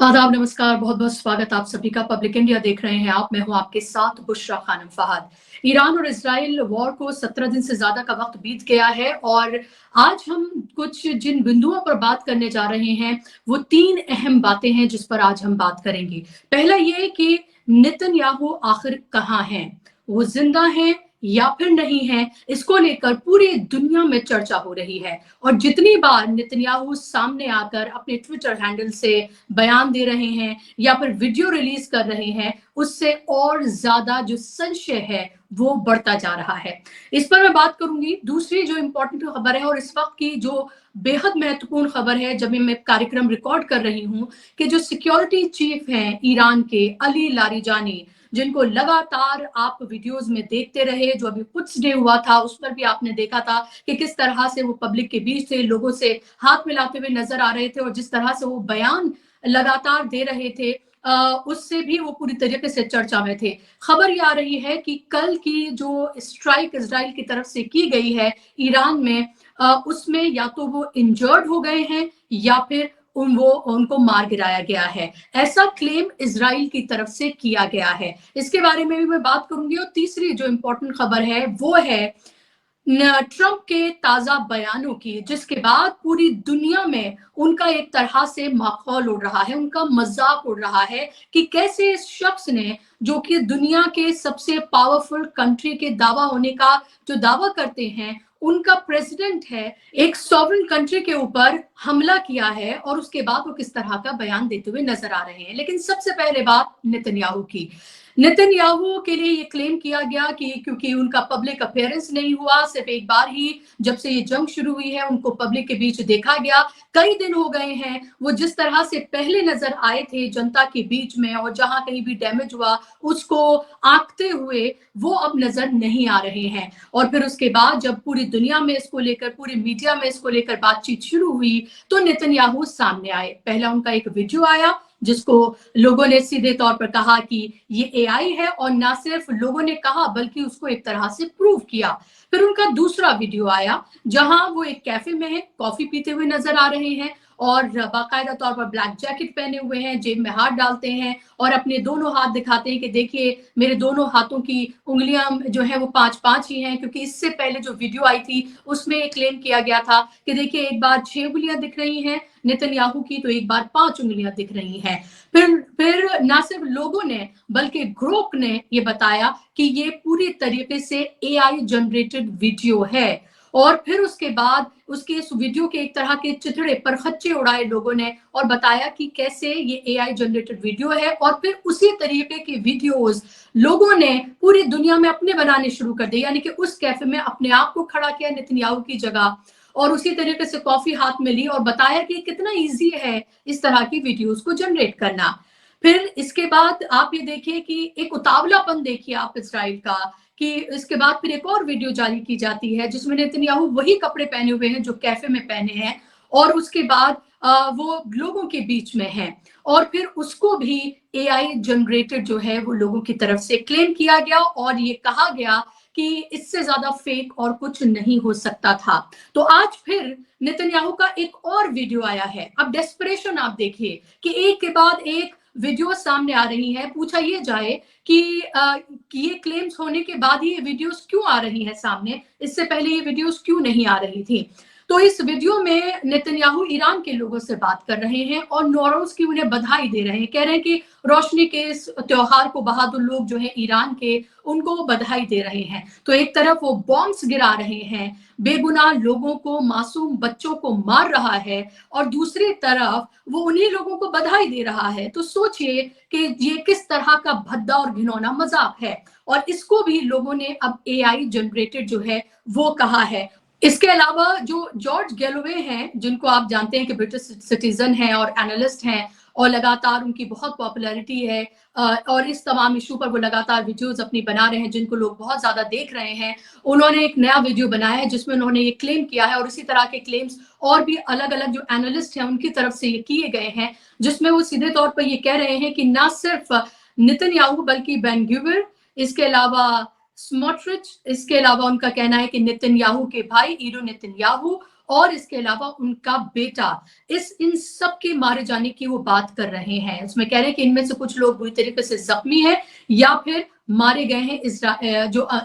आदाब, नमस्कार, बहुत-बहुत स्वागत आप सभी का। पब्लिक इंडिया देख रहे हैं आप, मैं हूं आपके साथ बुशरा खानम फहद। ईरान और इजराइल वॉर को 17 दिन से ज्यादा का वक्त बीत गया है और आज हम कुछ जिन बिंदुओं पर बात करने जा रहे हैं वो 3 अहम बातें हैं जिस पर आज हम बात करेंगे। पहला ये कि नेतन्याहू आखिर कहाँ हैं? वो जिंदा हैं या फिर नहीं है? इसको लेकर पूरी दुनिया में चर्चा हो रही है और जितनी बार नेतन्याहू सामने आकर अपने ट्विटर हैंडल से बयान दे रहे हैं या फिर वीडियो रिलीज कर रहे हैं, उससे और ज्यादा जो संशय है वो बढ़ता जा रहा है। इस पर मैं बात करूंगी। दूसरी जो इंपॉर्टेंट खबर है और इस वक्त की जो बेहद महत्वपूर्ण खबर है, जब मैं कार्यक्रम रिकॉर्ड कर रही हूं, कि जो सिक्योरिटी चीफ हैं ईरान के, अली लारिजानी, जिनको लगातार आप वीडियोस में देखते रहे, जो अभी कुछ डे हुआ था उस पर भी आपने देखा था कि किस तरह से वो पब्लिक के बीच से लोगों से हाथ मिलाते हुए नजर आ रहे थे और जिस तरह से वो बयान लगातार दे रहे थे, उससे भी वो पूरी तरीके से चर्चा में थे। खबर ये आ रही है कि कल की जो स्ट्राइक इजराइल की तरफ से की गई है ईरान में, उसमें या तो वो इंजर्ड हो गए हैं या फिर उनको मार गिराया गया है। ऐसा क्लेम इजराइल की तरफ से किया गया है। इसके बारे में भी मैं बात करूंगी। और तीसरी जो इंपॉर्टेंट खबर है वो है ट्रंप के ताजा बयानों की, जिसके बाद पूरी दुनिया में उनका एक तरह से माहौल उड़ रहा है, उनका मजाक उड़ रहा है कि कैसे इस शख्स ने, जो कि दुनिया के सबसे पावरफुल कंट्री के दावा होने का जो दावा करते हैं, उनका प्रेसिडेंट है, एक सॉवरेन कंट्री के ऊपर हमला किया है और उसके बाद वो किस तरह का बयान देते हुए नजर आ रहे हैं। लेकिन सबसे पहले बात नेतन्याहू की। नेतन्याहू के लिए ये क्लेम किया गया कि क्योंकि उनका पब्लिक अपीयरेंस नहीं हुआ, सिर्फ एक बार ही जब से ये जंग शुरू हुई है उनको पब्लिक के बीच देखा गया। कई दिन हो गए हैं, वो जिस तरह से पहले नजर आए थे जनता के बीच में और जहां कहीं भी डैमेज हुआ उसको आंकते हुए, वो अब नजर नहीं आ रहे हैं। और फिर उसके बाद जब पूरी दुनिया में इसको लेकर, पूरी मीडिया में इसको लेकर बातचीत शुरू हुई तो नेतन्याहू सामने आए। पहला उनका एक वीडियो आया जिसको लोगों ने सीधे तौर पर कहा कि ये एआई है, और ना सिर्फ लोगों ने कहा बल्कि उसको एक तरह से प्रूव किया। फिर उनका दूसरा वीडियो आया जहां वो एक कैफे में है, कॉफी पीते हुए नजर आ रहे हैं और बाकायदा तौर पर ब्लैक जैकेट पहने हुए हैं, जेब में हाथ डालते हैं और अपने दोनों हाथ दिखाते हैं कि देखिए मेरे दोनों हाथों की उंगलियां जो है वो 5-5 ही हैं, क्योंकि इससे पहले जो वीडियो आई थी उसमें क्लेम किया गया था कि देखिए एक बार 6 उंगलियां दिख रही हैं नेतन्याहू की, तो एक बार 5 उंगलियां दिख रही हैं। फिर ना सिर्फ लोगों ने बल्कि ग्रोक ने ये बताया कि ये पूरी तरीके से एआई जनरेटेड वीडियो है। और फिर उसके बाद उसके इस वीडियो के एक तरह के चिथड़े पर खच्चे उड़ाए लोगों ने और बताया कि कैसे ये एआई जनरेटेड वीडियो है। और फिर उसी तरीके के वीडियोस लोगों ने पूरी दुनिया में अपने बनाने शुरू कर दिए, यानी कि उस कैफे में अपने आप को खड़ा किया नेतन्याहू की जगह और उसी तरीके से कॉफी हाथ में ली और बताया कि कितना इजी है इस तरह की वीडियोस को जनरेट करना। फिर इसके बाद आप ये देखिए कि एक उतावलापन देखिए आप इसराइल का, कि इसके बाद फिर एक और वीडियो जारी की जाती है जिसमें नेतन्याहू वही कपड़े पहने हुए हैं जो कैफे में पहने हैं और उसके बाद वो लोगों के बीच में है और फिर उसको भी एआई जनरेटेड जो है वो लोगों की तरफ से क्लेम किया गया और ये कहा गया कि इससे ज्यादा फेक और कुछ नहीं हो सकता था। तो आज फिर नेतन्याहू का एक और वीडियो आया है। अब डेस्परेशन आप देखिए कि एक के बाद एक वीडियो सामने आ रही है। पूछा ये जाए कि ये क्लेम्स होने के बाद ही ये वीडियोस क्यों आ रही है सामने, इससे पहले ये वीडियोस क्यों नहीं आ रही थी। तो इस वीडियो में नेतन्याहू ईरान के लोगों से बात कर रहे हैं और नौरोज की उन्हें बधाई दे रहे हैं। कह रहे हैं कि रोशनी के इस त्योहार को बहादुर लोग जो है ईरान के, उनको वो बधाई दे रहे हैं। तो एक तरफ वो बॉम्ब्स गिरा रहे हैं, बेगुनाह लोगों को, मासूम बच्चों को मार रहा है और दूसरी तरफ वो उन्हीं लोगों को बधाई दे रहा है। तो सोचिए कि ये किस तरह का भद्दा और घिनौना मजाक है। और इसको भी लोगों ने अब एआई जनरेटेड जो है वो कहा है। इसके अलावा जो जॉर्ज गैलोवे हैं, जिनको आप जानते हैं कि ब्रिटिश सिटीजन हैं और एनालिस्ट हैं और लगातार उनकी बहुत पॉपुलैरिटी है, और इस तमाम इशू पर वो लगातार वीडियोस अपनी बना रहे हैं जिनको लोग बहुत ज्यादा देख रहे हैं। उन्होंने एक नया वीडियो बनाया है जिसमें उन्होंने ये क्लेम किया है और इसी तरह के क्लेम्स और भी अलग अलग जो एनालिस्ट हैं उनकी तरफ से ये किए गए हैं, जिसमें वो सीधे तौर पर ये कह रहे हैं कि ना सिर्फ नेतन्याहू बल्कि बेन ग्विर, इसके अलावा स्मोट्रिच, इसके अलावा उनका कहना है कि नेतन्याहू के भाई ईरो नेतन्याहू और इसके अलावा उनका बेटा, इन सब के मारे जाने की वो बात कर रहे हैं। उसमें कह रहे हैं कि इनमें से कुछ लोग बुरी तरीके से जख्मी हैं या फिर मारे गए हैं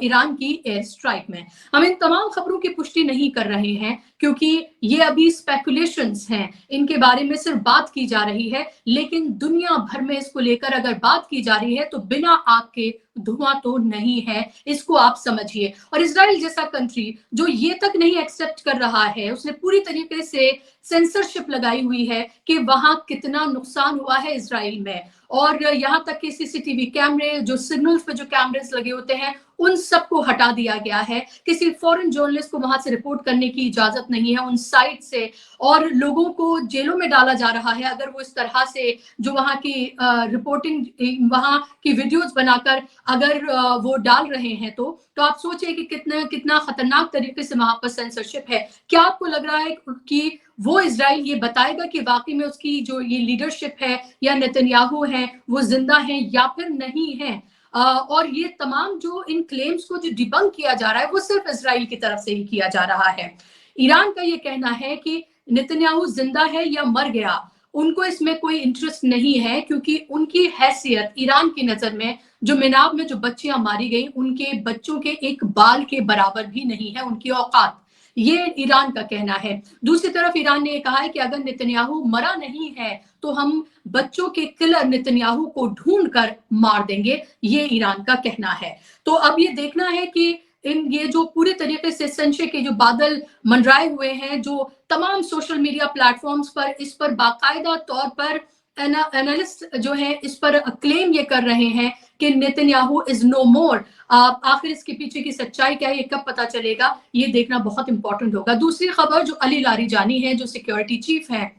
ईरान की एयर स्ट्राइक में। हम इन तमाम खबरों की पुष्टि नहीं कर रहे हैं क्योंकि ये अभी स्पेकुलेशंस हैं, इनके बारे में सिर्फ बात की जा रही है, लेकिन दुनिया भर में इसको लेकर अगर बात की जा रही है तो बिना आग के धुआं तो नहीं है, इसको आप समझिए। और इजराइल जैसा कंट्री जो ये तक नहीं एक्सेप्ट कर रहा है, उसने पूरी तरीके से सेंसरशिप लगाई हुई है कि वहां कितना नुकसान हुआ है इजराइल में, और यहां तक कि सीसीटीवी कैमरे, जो सिग्नल्स पे जो कैमरेस लगे होते हैं, उन सबको हटा दिया गया है। किसी फॉरेन जर्नलिस्ट को वहां से रिपोर्ट करने की इजाजत नहीं है उन साइट से, और लोगों को जेलों में डाला जा रहा है अगर वो इस तरह से जो वहां की रिपोर्टिंग, वहां की वीडियोस बनाकर अगर वो डाल रहे हैं तो आप सोचिए कि कितना कितना खतरनाक तरीके से वहां पर सेंसरशिप है। क्या आपको लग रहा है कि वो इजराइल ये बताएगा कि वाकई में उसकी जो ये लीडरशिप है या नेतन्याहू है वो जिंदा है या फिर नहीं है? और ये तमाम जो इन क्लेम्स को जो डिबंक किया जा रहा है वो सिर्फ इजराइल की तरफ से ही किया जा रहा है। ईरान का ये कहना है कि नेतन्याहू जिंदा है या मर गया, उनको इसमें कोई इंटरेस्ट नहीं है, क्योंकि उनकी हैसियत ईरान की नजर में जो मिनाब में जो बच्चियां मारी गई उनके बच्चों के एक बाल के बराबर भी नहीं है उनकी औकात। ये ईरान का कहना है। दूसरी तरफ ईरान ने कहा है कि अगर नेतन्याहू मरा नहीं है तो हम बच्चों के किलर नेतन्याहू को ढूंढ कर मार देंगे, ये ईरान का कहना है। तो अब ये देखना है कि ये जो पूरे तरीके से संशय के जो बादल मंडराए हुए हैं, जो तमाम सोशल मीडिया प्लेटफॉर्म्स पर इस पर बाकायदा तौर पर एनालिस्ट जो है इस पर क्लेम ये कर रहे हैं कि नेतन्याहू इज नो मोर। आखिर इसके पीछे की सच्चाई क्या है, ये कब पता चलेगा, ये देखना बहुत इंपॉर्टेंट होगा। दूसरी खबर, जो अली लारीजानी है, जो सिक्योरिटी चीफ है,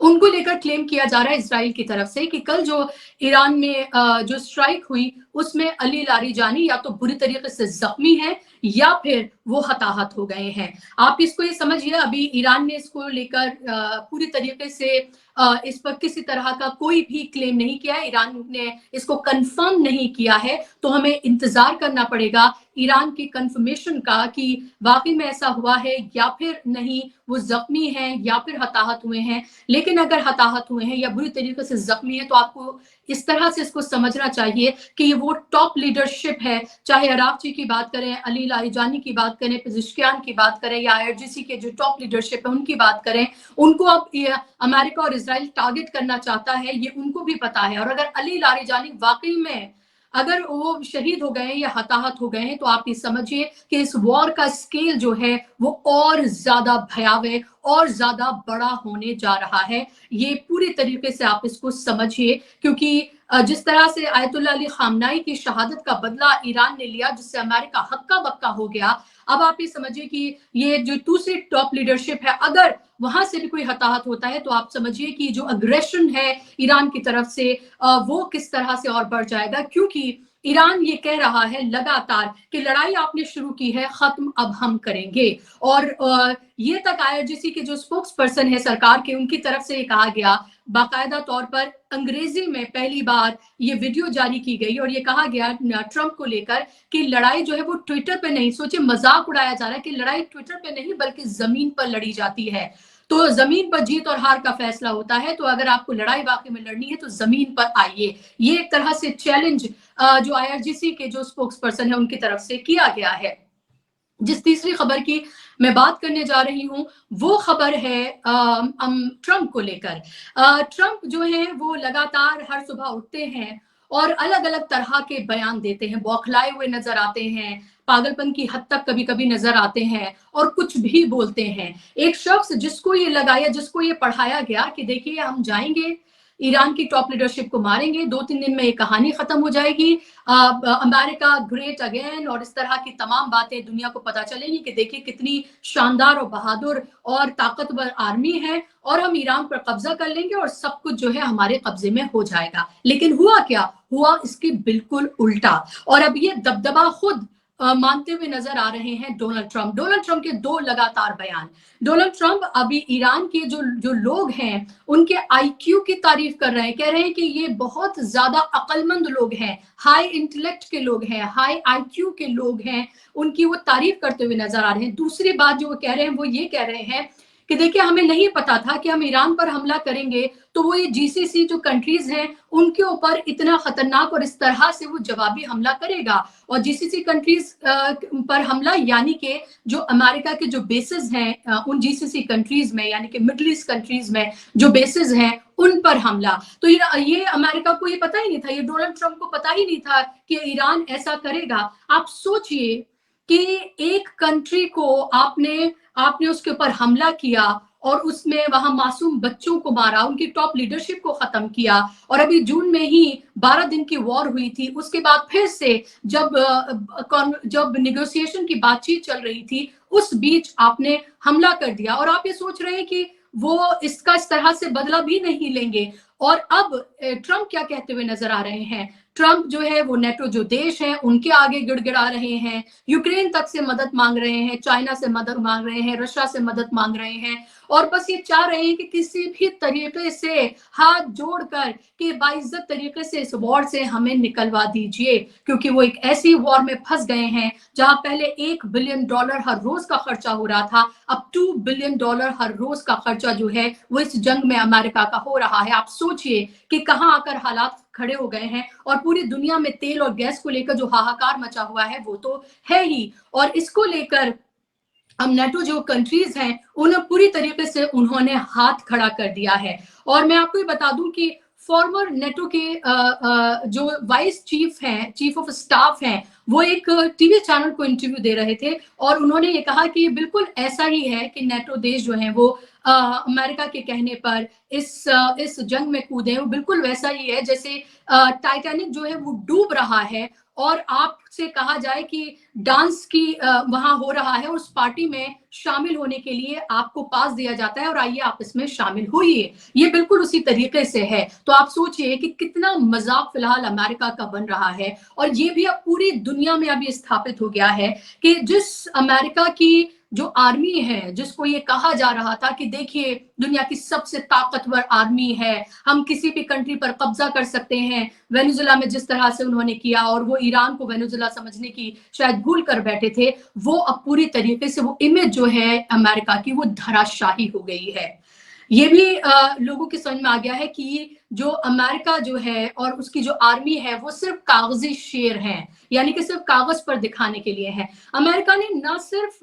उनको लेकर क्लेम किया जा रहा है इसराइल की तरफ से कि कल जो ईरान में जो स्ट्राइक हुई उसमें अली लारीजानी या तो बुरी तरीके से जख्मी है या फिर वो हताहत हो गए हैं। आप इसको ये समझिए, अभी ईरान ने इसको लेकर पूरी तरीके से इस पर किसी तरह का कोई भी क्लेम नहीं किया है, ईरान ने इसको कंफर्म नहीं किया है, तो हमें इंतजार करना पड़ेगा ईरान की कंफर्मेशन का कि वाकई में ऐसा हुआ है या फिर नहीं, वो जख्मी हैं या फिर हताहत हुए हैं। लेकिन अगर हताहत हुए हैं या बुरी तरीके से जख्मी है तो आपको इस तरह से इसको समझना चाहिए कि ये वो टॉप लीडरशिप है, चाहे अरागची की बात करें, अली लारीजानी की बात करें, पेज़ेश्कियान की बात करें, या आईआरजीसी के जो टॉप लीडरशिप है उनकी बात करें, उनको अब अमेरिका और इजराइल टारगेट करना चाहता है, ये उनको भी पता है। और अगर अली लारीजानी वाकई में अगर वो शहीद हो गए या हताहत हो गए हैं तो आप ये समझिए कि इस वॉर का स्केल जो है वो और ज्यादा भयावह और ज्यादा बड़ा होने जा रहा है। ये पूरी तरीके से आप इसको समझिए, क्योंकि जिस तरह से आयतुल्लाह अली खामनाई की शहादत का बदला ईरान ने लिया, जिससे अमेरिका हक्का बक्का हो गया, अब आप ये समझिए कि ये जो दूसरी टॉप लीडरशिप है, अगर वहां से भी कोई हताहत होता है तो आप समझिए कि जो अग्रेशन है ईरान की तरफ से वो किस तरह से और बढ़ जाएगा। क्योंकि ईरान ये कह रहा है लगातार कि लड़ाई आपने शुरू की है, खत्म अब हम करेंगे। और ये तक आईआरजीसी के जो स्पोक्स पर्सन है सरकार के, उनकी तरफ से ये कहा गया बाकायदा तौर पर अंग्रेजी में पहली बार ये वीडियो जारी की गई और ये कहा गया ट्रंप को लेकर कि लड़ाई जो है वो ट्विटर पे नहीं, सोचिए मजाक उड़ाया जा रहा है कि लड़ाई ट्विटर पे नहीं बल्कि जमीन पर लड़ी जाती है। तो जमीन पर जीत और हार का फैसला होता है, तो अगर आपको लड़ाई वाकई में लड़नी है तो जमीन पर आइए। ये एक तरह से चैलेंज जो आईआरजीसी के जो स्पोक्स पर्सन है उनकी तरफ से किया गया है। जिस तीसरी खबर की मैं बात करने जा रही हूं वो खबर है ट्रंप को लेकर। ट्रंप जो है वो लगातार हर सुबह उठते हैं और अलग अलग तरह के बयान देते हैं, बौखलाए हुए नजर आते हैं, पागलपन की हद तक कभी कभी नजर आते हैं और कुछ भी बोलते हैं। एक शख्स जिसको ये लगाया, जिसको ये पढ़ाया गया कि देखिए हम जाएंगे ईरान की टॉप लीडरशिप को मारेंगे, 2-3 दिन में ये कहानी खत्म हो जाएगी, अमेरिका ग्रेट अगेन, और इस तरह की तमाम बातें दुनिया को पता चलेंगी कि देखिए कितनी शानदार और बहादुर और ताकतवर आर्मी है, और हम ईरान पर कब्जा कर लेंगे और सब कुछ जो है हमारे कब्जे में हो जाएगा। लेकिन हुआ क्या? हुआ इसके बिल्कुल उल्टा। और अब ये दबदबा खुद मानते हुए नजर आ रहे हैं डोनाल्ड ट्रंप के दो लगातार बयान। डोनाल्ड ट्रंप अभी ईरान के जो जो लोग हैं उनके आईक्यू की तारीफ कर रहे हैं, कह रहे हैं कि ये बहुत ज्यादा अक्लमंद लोग हैं, हाई इंटेलेक्ट के लोग हैं, हाई आईक्यू के लोग हैं, उनकी वो तारीफ करते हुए नजर आ रहे हैं। दूसरी बात जो वो कह रहे हैं वो ये कह रहे हैं कि देखिए हमें नहीं पता था कि हम ईरान पर हमला करेंगे तो वो ये जीसीसी जो कंट्रीज हैं उनके ऊपर इतना खतरनाक और इस तरह से वो जवाबी हमला करेगा। और जीसीसी कंट्रीज पर हमला यानी कि जो अमेरिका के जो बेसिस हैं उन जीसीसी कंट्रीज में, यानी कि मिडिल ईस्ट कंट्रीज में जो बेसिस हैं उन पर हमला। तो ये अमेरिका को ये पता ही नहीं था, ये डोनाल्ड ट्रंप को पता ही नहीं था कि ईरान ऐसा करेगा। आप सोचिए कि एक कंट्री को आपने उसके ऊपर हमला किया और उसमें वहां मासूम बच्चों को मारा, उनकी टॉप लीडरशिप को खत्म किया। और अभी जून में ही 12 दिन की वॉर हुई थी, उसके बाद फिर से जब निगोशिएशन की बातचीत चल रही थी उस बीच आपने हमला कर दिया। और आप ये सोच रहे हैं कि वो इसका इस तरह से बदला भी नहीं लेंगे। और अब ट्रंप क्या कहते हुए नजर आ रहे हैं, ट्रंप जो है वो नेटो जो देश है उनके आगे गिड़गिड़ा रहे हैं, यूक्रेन तक से मदद मांग रहे हैं, चाइना से मदद मांग रहे हैं, रशिया से मदद मांग रहे हैं, और बस ये चाह रहे हैं कि किसी भी तरीके से हाथ जोड़कर कि बाइज्जत तरीके से इस वॉर से हमें निकलवा दीजिए, क्योंकि वो एक ऐसी वॉर में फंस गए हैं जहां पहले $1 बिलियन हर रोज का खर्चा हो रहा था, अब $2 बिलियन हर रोज का खर्चा जो है वो इस जंग में अमेरिका का हो रहा है। आप सोचिए कि कहां आकर हालात खड़े हो गए हैं। और पूरी दुनिया में तेल और गैस को लेकर जो हाहाकार मचा हुआ है वो तो है ही, और इसको लेकर अब नेटो जो कंट्रीज हैं उन्हें पूरी तरीके से उन्होंने हाथ खड़ा कर दिया है। और मैं आपको ये बता दूं कि फॉर्मर नेटो के जो वाइस चीफ हैं, चीफ ऑफ स्टाफ हैं, वो एक टीवी चैनल को इंटरव्यू दे रहे थे और उन्होंने ये कहा कि बिल्कुल ऐसा ही है कि नेटो देश जो है वो अमेरिका के कहने पर इस जंग में कूदे, वो बिल्कुल वैसा ही है जैसे टाइटैनिक जो है वो डूब रहा है और आपसे कहा जाए कि डांस की वहां हो रहा है, उस पार्टी में शामिल होने के लिए आपको पास दिया जाता है और आइए आप इसमें शामिल होइए। ये बिल्कुल उसी तरीके से है। तो आप सोचिए कि कितना मजाक फिलहाल अमेरिका का बन रहा है। और ये भी अब पूरी दुनिया में अभी स्थापित हो गया है कि जिस अमेरिका की जो आर्मी है, जिसको ये कहा जा रहा था कि देखिए दुनिया की सबसे ताकतवर आर्मी है, हम किसी भी कंट्री पर कब्जा कर सकते हैं, वेनेजुला में जिस तरह से उन्होंने किया, और वो ईरान को वेनेजुला समझने की शायद भूल कर बैठे थे, वो अब पूरी तरीके से वो इमेज जो है अमेरिका की वो धराशाही हो गई है। ये भी लोगों की समझ में आ गया है कि जो अमेरिका जो है और उसकी जो आर्मी है वो सिर्फ कागजी शेर हैं, यानी कि सिर्फ कागज पर दिखाने के लिए है। अमेरिका ने ना सिर्फ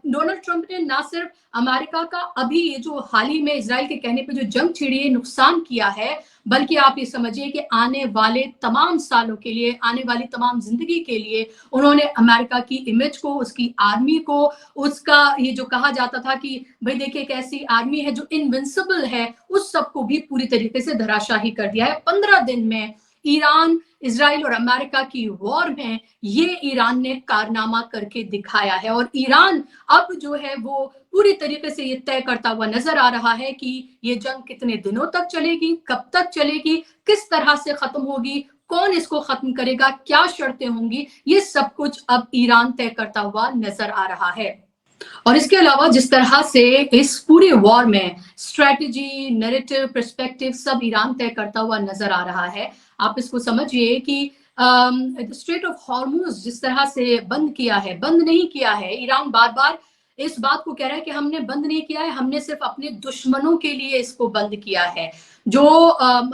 डोनाल्ड ट्रंप ने ना सिर्फ अमेरिका का अभी ये जो हाल ही में इजराइल के कहने पे जो जंग छिड़ी है नुकसान किया है, बल्कि आप ये समझिए कि आने वाले तमाम सालों के लिए, आने वाली तमाम जिंदगी के लिए उन्होंने अमेरिका की इमेज को, उसकी आर्मी को, उसका ये जो कहा जाता था कि भाई देखिए एक ऐसी आर्मी है जो इनविंसिबल है, उस सबको भी पूरी तरीके से धराशाही कर दिया है। 15 दिन में ईरान, इजराइल और अमेरिका की वॉर में ये ईरान ने कारनामा करके दिखाया है। और ईरान अब जो है वो पूरी तरीके से ये तय करता हुआ नजर आ रहा है कि ये जंग कितने दिनों तक चलेगी, कब तक चलेगी, किस तरह से खत्म होगी, कौन इसको खत्म करेगा, क्या शर्तें होंगी, ये सब कुछ अब ईरान तय करता हुआ नजर आ रहा है। और इसके अलावा जिस तरह से इस पूरे वॉर में स्ट्रेटजी, नैरेटिव, पर्सपेक्टिव सब ईरान तय करता हुआ नजर आ रहा है, आप इसको समझिए कि स्ट्रेट ऑफ हॉर्मुज जिस तरह से बंद किया है, बंद नहीं किया है, ईरान बार बार इस बात को कह रहा है कि हमने बंद नहीं किया है, हमने सिर्फ अपने दुश्मनों के लिए इसको बंद किया है। जो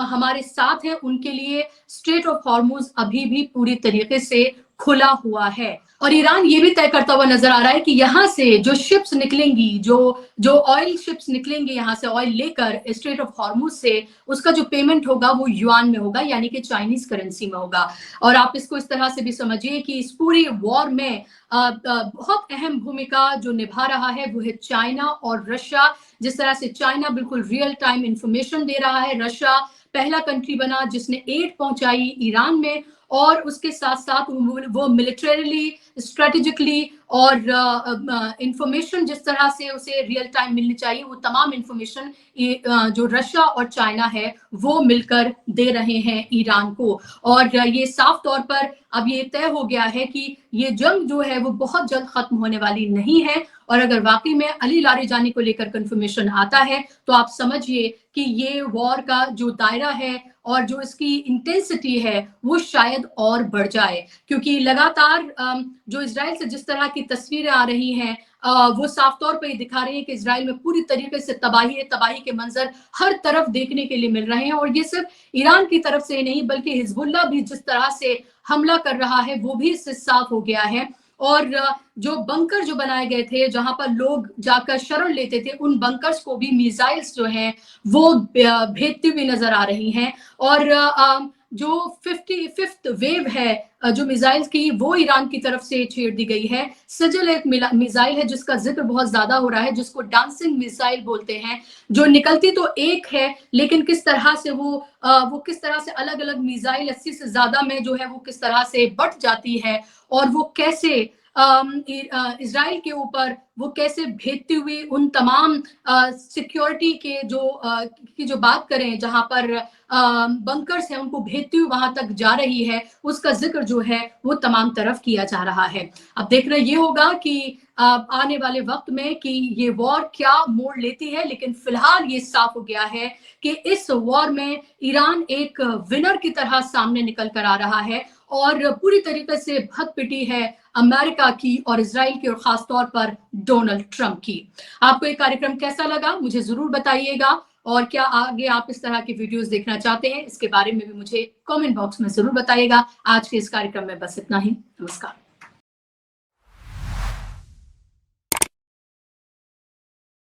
हमारे साथ है उनके लिए स्ट्रेट ऑफ हॉर्मुज अभी भी पूरी तरीके से खुला हुआ है। और ईरान ये भी तय करता हुआ नजर आ रहा है कि यहाँ से जो शिप्स निकलेंगी, जो ऑयल शिप्स निकलेंगे यहाँ से ऑयल लेकर स्ट्रेट ऑफ हॉर्मुज से, उसका जो पेमेंट होगा वो युआन में होगा, यानी कि चाइनीज करेंसी में होगा। और आप इसको इस तरह से भी समझिए कि इस पूरी वॉर में बहुत अहम भूमिका जो निभा रहा है वो है चाइना और रशिया। जिस तरह से चाइना बिल्कुल रियल टाइम इंफॉर्मेशन दे रहा है, रशिया पहला कंट्री बना जिसने एड पहुंचाई ईरान में, और उसके साथ साथ वो मिलिटरीली, स्ट्रेटेजिकली और इंफॉर्मेशन जिस तरह से उसे रियल टाइम मिलनी चाहिए, वो तमाम इंफॉर्मेशन जो रशिया और चाइना है वो मिलकर दे रहे हैं ईरान को। और ये साफ तौर पर अब ये तय हो गया है कि ये जंग जो है वो बहुत जल्द खत्म होने वाली नहीं है। और अगर वाकई में अली लारीजानी को लेकर कंफर्मेशन आता है तो आप समझिए कि ये वॉर का जो दायरा है और जो इसकी इंटेंसिटी है वो शायद और बढ़ जाए, क्योंकि लगातार जो इजराइल से जिस तरह की तस्वीरें आ रही हैं वो साफ तौर पर दिखा रही है कि इजराइल में पूरी तरीके से तबाही है, तबाही के मंजर हर तरफ देखने के लिए मिल रहे हैं। और ये सिर्फ ईरान की तरफ से नहीं बल्कि हिजबुल्लाह भी जिस तरह से हमला कर रहा है वो भी इससे साफ हो गया है। और जो बंकर जो बनाए गए थे जहां पर लोग जाकर शरण लेते थे, उन बंकर्स को भी मिसाइल्स जो हैं वो भेजती हुई नजर आ रही हैं। और जो 55th वेव है जो मिसाइल्स की, वो ईरान की तरफ से छेड़ दी गई है। सजल एक मिसाइल है जिसका जिक्र बहुत ज्यादा हो रहा है, जिसको डांसिंग मिसाइल बोलते हैं, जो निकलती तो एक है लेकिन किस तरह से वो किस तरह से अलग अलग मिसाइल 80 से ज्यादा में जो है वो किस तरह से बट जाती है और वो कैसे इजराइल के ऊपर वो कैसे भेजती हुई उन तमाम सिक्योरिटी के की जो बात करें जहां पर बंकर्स हैं उनको भेजती हुई वहां तक जा रही है, उसका जिक्र जो है वो तमाम तरफ किया जा रहा है। अब देखना ये होगा कि आने वाले वक्त में कि ये वॉर क्या मोड़ लेती है, लेकिन फिलहाल ये साफ हो गया है कि इस वॉर में ईरान एक विनर की तरह सामने निकल कर आ रहा है और पूरी तरीके से भत पिटी है अमेरिका की और इजराइल की और खास तौर पर डोनाल्ड ट्रंप की। आपको ये कार्यक्रम कैसा लगा मुझे जरूर बताइएगा, और क्या आगे आप इस तरह की वीडियोस देखना चाहते हैं इसके बारे में भी मुझे कमेंट बॉक्स में जरूर बताइएगा। आज के इस कार्यक्रम में बस इतना ही। नमस्कार।